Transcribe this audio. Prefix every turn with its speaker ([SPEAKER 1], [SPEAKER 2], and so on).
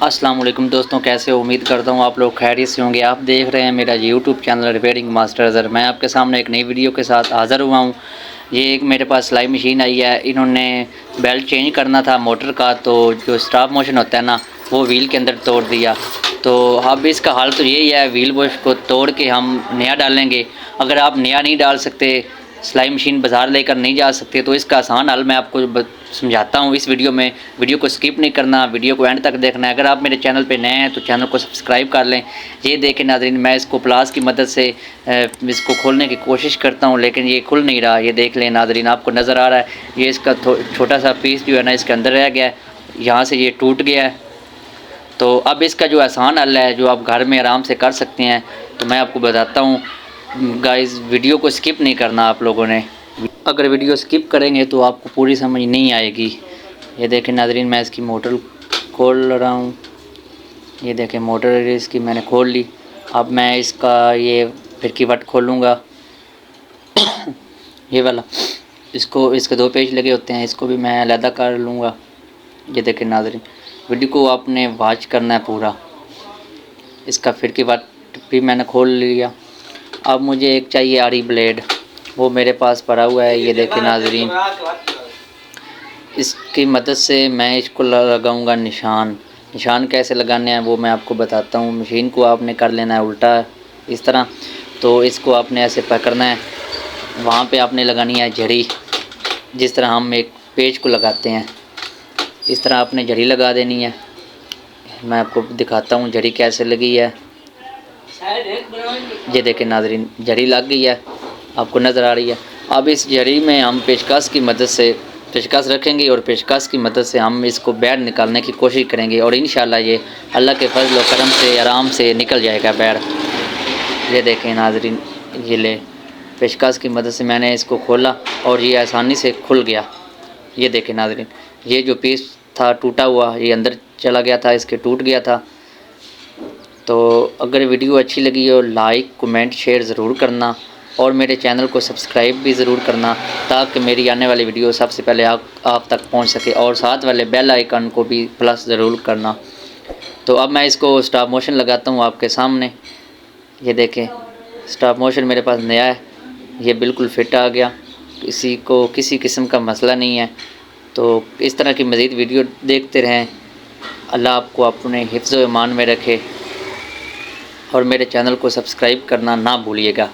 [SPEAKER 1] अस्सलाम वालेकुम दोस्तों, कैसे हो? उम्मीद करता हूँ आप लोग खैरियत से होंगे। आप देख रहे हैं मेरा YouTube channel repairing master Azhar. मैं आपके सामने एक नई वीडियो के साथ हाज़िर हुआ हूँ। ये एक मेरे पास सिलाई मशीन आई है। इन्होंने बेल्ट चेंज करना था मोटर का, तो जो स्टॉप मोशन होता है ना, वो व्हील के अंदर तोड़ दिया। तो अब इसका हाल तो यही है, व्हील वॉश को तोड़ के हम नया डालेंगे। अगर आप नया नहीं डाल सकते, सिलाई मशीन बाज़ार लेकर नहीं जा सकते, तो इसका आसान हल मैं आपको समझाता हूँ इस वीडियो में। वीडियो को स्किप नहीं करना, वीडियो को एंड तक देखना है। अगर आप मेरे चैनल पे नए हैं तो चैनल को सब्सक्राइब कर लें। ये देखें नाज़रीन, मैं इसको प्लास की मदद से इसको खोलने की कोशिश करता हूँ, लेकिन ये खुल नहीं रहा। ये देख लें नाज़रीन, आपको नज़र आ रहा है, ये इसका छोटा सा पीस जो है ना इसके अंदर रह गया है, यहाँ से ये टूट गया है। तो अब इसका जो आसान हल है, जो आप घर में आराम से कर सकते हैं, तो मैं आपको बताता हूँ। गाइस, वीडियो को स्किप नहीं करना आप लोगों ने। अगर वीडियो स्किप करेंगे तो आपको पूरी समझ नहीं आएगी। ये देखें नाज़रीन, मैं इसकी मोटर खोल रहा हूँ। ये देखें, मोटर इसकी मैंने खोल ली। अब मैं इसका ये फिरकी वट खोलूँगा ये वाला, इसके दो पेज लगे होते हैं, इसको भी मैं अलहदा कर लूँगा। ये देखें नाज़रीन, वीडियो को आपने वॉच करना है पूरा। इसका फिरकी वट भी मैंने खोल लिया। अब मुझे एक चाहिए आरी ब्लेड, वो मेरे पास पड़ा हुआ है। ये देखें नाज़रीन, इसकी मदद से मैं इसको लगाऊंगा निशान। निशान कैसे लगाने हैं वो मैं आपको बताता हूँ। मशीन को आपने कर लेना है उल्टा इस तरह, तो इसको आपने ऐसे पकड़ना है, वहाँ पे आपने लगानी है झड़ी। जिस तरह हम एक पेज को लगाते हैं, इस तरह आपने झड़ी लगा देनी है। मैं आपको दिखाता हूँ झड़ी कैसे लगी है। ये देखें नाज़रीन, झड़ी लग गई है, आपको नज़र आ रही है। अब इस झड़ी में हम पेचकस की मदद से पेचकस रखेंगे और पेचकस की मदद से हम इसको बैर निकालने की कोशिश करेंगे, और इंशाल्लाह ये अल्लाह के फजल व करम से आराम से निकल जाएगा बैर। ये देखें नाज़रीन, ये ले पेचकस की मदद से मैंने इसको खोला और ये आसानी से खुल गया। ये देखें नाज़रीन, ये जो पीस था टूटा हुआ, ये अंदर चला गया था, इसके टूट गया था। तो अगर वीडियो अच्छी लगी हो, लाइक कमेंट शेयर ज़रूर करना, और मेरे चैनल को सब्सक्राइब भी ज़रूर करना, ताकि मेरी आने वाली वीडियो सबसे पहले आप तक पहुंच सके, और साथ वाले बेल आइकन को भी प्लस ज़रूर करना। तो अब मैं इसको स्टॉप मोशन लगाता हूं आपके सामने। ये देखें, स्टॉप मोशन मेरे पास नया है, ये बिल्कुल फिट आ गया, किसी को किसी किस्म का मसला नहीं है। तो इस तरह की मज़ीद वीडियो देखते रहें। अल्लाह आपको अपने हिफ्ज़ व ईमान में रखे, और मेरे चैनल को सब्सक्राइब करना ना भूलिएगा।